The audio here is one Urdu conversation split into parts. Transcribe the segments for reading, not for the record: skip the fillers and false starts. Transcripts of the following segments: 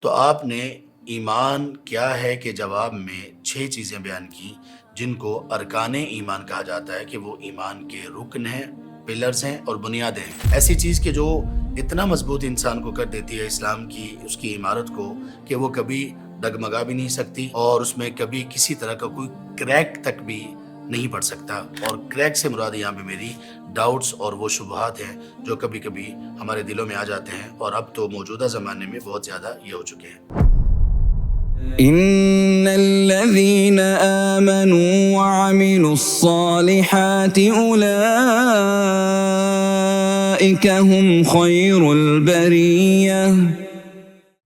تو آپ نے ایمان کیا ہے کے جواب میں 6 چیزیں بیان کی جن کو ارکان ایمان کہا جاتا ہے کہ وہ ایمان کے رکن ہیں، پلرز ہیں اور بنیادیں ہیں۔ ایسی چیز کہ جو اتنا مضبوط انسان کو کر دیتی ہے اسلام کی اس کی عمارت کو کہ وہ کبھی ڈگمگا بھی نہیں سکتی اور اس میں کبھی کسی طرح کا کوئی کریک تک بھی نہیں پڑ سکتا۔ اور کریک سے مراد یہاں پہ میری ڈاؤٹس اور وہ شبہات ہیں جو کبھی کبھی ہمارے دلوں میں آ جاتے ہیں، اور اب تو موجودہ زمانے میں بہت زیادہ یہ ہو چکے ہیں۔ ان الذين آمنوا وعملوا الصالحات اولئك هم خير البرية۔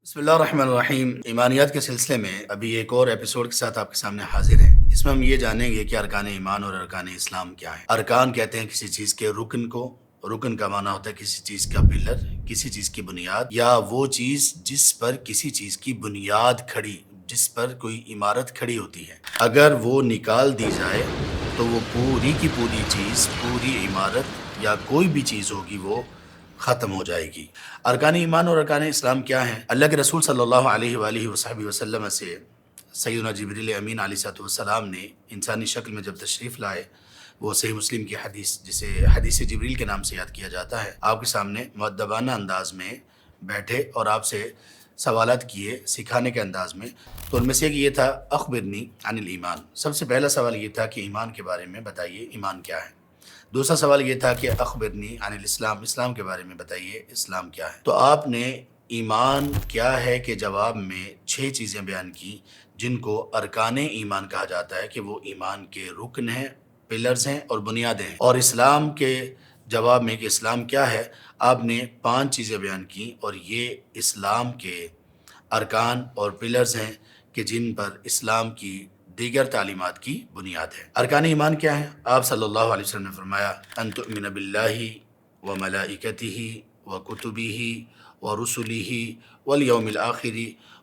بسم اللہ الرحمن الرحیم۔ ایمانیات کے سلسلے میں ابھی ایک اور ایپیسوڈ کے ساتھ آپ کے سامنے حاضر ہیں۔ اس میں ہم یہ جانیں گے کہ ارکان ایمان اور ارکان اسلام کیا ہے۔ ارکان کہتے ہیں کسی چیز کے رکن کو، رکن کا معنی ہوتا ہے کسی چیز کا پلر، کسی چیز کی بنیاد، یا وہ چیز جس پر کسی چیز کی بنیاد کھڑی، جس پر کوئی عمارت کھڑی ہوتی ہے۔ اگر وہ نکال دی جائے تو وہ پوری کی پوری چیز، پوری عمارت یا کوئی بھی چیز ہوگی وہ ختم ہو جائے گی۔ ارکان ایمان اور ارکان اسلام کیا ہیں؟ اللہ کے رسول صلی اللہ علیہ وآلہ وصحبہ وسلم سے سیدنا جبریل امین علیہ السلام نے انسانی شکل میں جب تشریف لائے، وہ صحیح مسلم کی حدیث جسے حدیث جبریل کے نام سے یاد کیا جاتا ہے، آپ کے سامنے مؤدبانہ انداز میں بیٹھے اور آپ سے سوالات کیے سکھانے کے انداز میں۔ تو ان میں سے ایک یہ تھا اخبرنی عن الایمان۔ سب سے پہلا سوال یہ تھا کہ ایمان کے بارے میں بتائیے، ایمان کیا ہے۔ دوسرا سوال یہ تھا کہ اخبرنی عن الاسلام، اسلام کے بارے میں بتائیے، اسلام کیا ہے۔ تو آپ نے ایمان کیا ہے کے جواب میں 6 چیزیں بیان کی جن کو ارکان ایمان کہا جاتا ہے کہ وہ ایمان کے رکن ہیں، پلرز ہیں اور بنیادیں ہیں۔ اور اسلام کے جواب میں کہ اسلام کیا ہے، آپ نے 5 چیزیں بیان کی، اور یہ اسلام کے ارکان اور پلرز ہیں کہ جن پر اسلام کی دیگر تعلیمات کی بنیاد ہے۔ ارکان ایمان کیا ہیں؟ آپ صلی اللہ علیہ وسلم نے فرمایا ان تؤمن باللہ وملائکتہ وکتبہ ورسلہ والیوم الآخر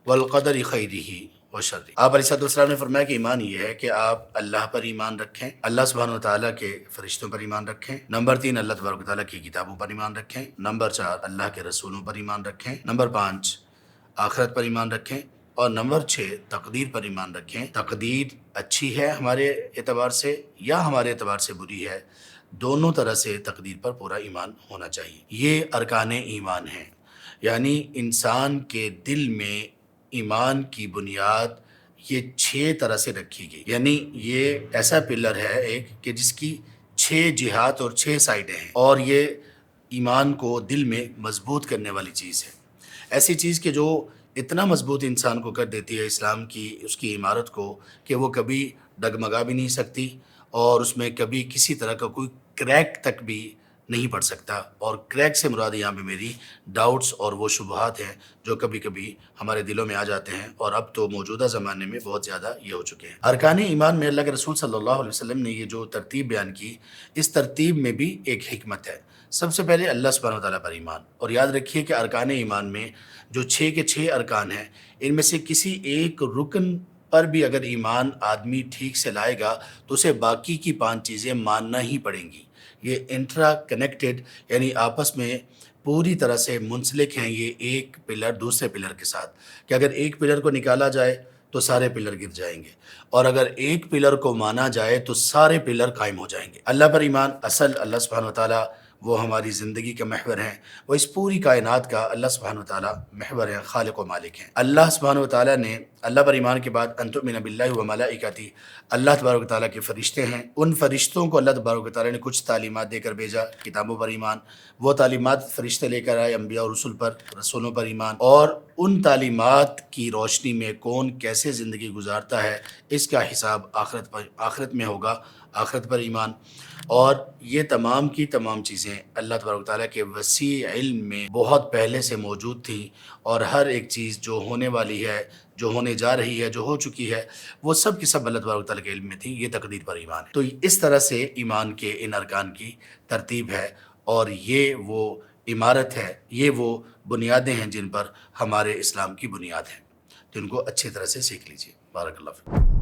والقدر خیرہ وشرہ۔ آپ علیہ السلام نے فرمایا کہ ایمان یہ ہے کہ آپ اللہ پر ایمان رکھیں، اللہ سبحانہ وتعالیٰ کے فرشتوں پر ایمان رکھیں، نمبر 3 اللہ تبارک و تعالیٰ کی کتابوں پر ایمان رکھیں، نمبر 4 اللہ کے رسولوں پر ایمان رکھیں، نمبر 5 آخرت پر ایمان رکھیں، اور نمبر 6 تقدیر پر ایمان رکھیں۔ تقدیر اچھی ہے ہمارے اعتبار سے یا ہمارے اعتبار سے بری ہے، دونوں طرح سے تقدیر پر پورا ایمان ہونا چاہیے۔ یہ ارکان ایمان ہیں، یعنی انسان کے دل میں ایمان کی بنیاد یہ 6 طرح سے رکھی گئی، یعنی یہ ایسا پلر ہے ایک کہ جس کی 6 جہات اور 6 سائڈیں ہیں، اور یہ ایمان کو دل میں مضبوط کرنے والی چیز ہے۔ ایسی چیز کہ جو اتنا مضبوط انسان کو کر دیتی ہے اسلام کی اس کی عمارت کو کہ وہ کبھی ڈگمگا بھی نہیں سکتی، اور اس میں کبھی کسی طرح کا کوئی کریک تک بھی نہیں پڑ سکتا۔ اور کریک سے مراد یہاں پہ میری ڈاؤٹس اور وہ شبہات ہیں جو کبھی کبھی ہمارے دلوں میں آ جاتے ہیں، اور اب تو موجودہ زمانے میں بہت زیادہ یہ ہو چکے ہیں۔ ارکان ایمان میں اللہ کے رسول صلی اللہ علیہ وسلم نے یہ جو ترتیب بیان کی، اس ترتیب میں بھی ایک حکمت ہے۔ سب سے پہلے اللہ سبحانہ وتعالیٰ پر ایمان، اور یاد رکھیے کہ ارکان ایمان میں جو 6 کے 6 ارکان ہیں، ان میں سے کسی ایک رکن پر بھی اگر ایمان آدمی ٹھیک سے لائے گا تو اسے باقی کی 5 چیزیں ماننا ہی پڑیں گی۔ یہ انٹرا کنیکٹڈ، یعنی آپس میں پوری طرح سے منسلک ہیں یہ ایک پلر دوسرے پلر کے ساتھ، کہ اگر ایک پلر کو نکالا جائے تو سارے پلر گر جائیں گے، اور اگر ایک پلر کو مانا جائے تو سارے پلر قائم ہو جائیں گے۔ اللہ پر ایمان، اصل اللہ سبحانہ وتعالیٰ وہ ہماری زندگی کا محور ہیں، وہ اس پوری کائنات کا اللہ سبحانہ وتعالیٰ محور ہیں، خالق و مالک ہیں۔ اللہ سبحانہ وتعالیٰ نے اللہ پر ایمان کے بعد ان تؤمن باللہ وملائکتہ، اللہ تبارک و تعالیٰ کے فرشتے ہیں، ان فرشتوں کو اللہ تبارک و تعالیٰ نے کچھ تعلیمات دے کر بھیجا، کتابوں پر ایمان، وہ تعلیمات فرشتے لے کر آئے انبیاء اور رسول پر، رسولوں پر ایمان، اور ان تعلیمات کی روشنی میں کون کیسے زندگی گزارتا ہے اس کا حساب آخرت میں ہوگا، آخرت پر ایمان۔ اور یہ تمام کی تمام چیزیں اللہ تبارک و تعالیٰ کے وسیع علم میں بہت پہلے سے موجود تھیں، اور ہر ایک چیز جو ہونے والی ہے، جو ہونے جا رہی ہے، جو ہو چکی ہے، وہ سب کی سب اللہ تبارک و تعالیٰ کے علم میں تھی۔ یہ تقدیر پر ایمان ہے۔ تو اس طرح سے ایمان کے ان ارکان کی ترتیب ہے، اور یہ وہ عمارت ہے، یہ وہ بنیادیں ہیں جن پر ہمارے اسلام کی بنیاد ہے۔ تو ان کو اچھی طرح سے سیکھ لیجیے۔ بارک اللہ فیکم۔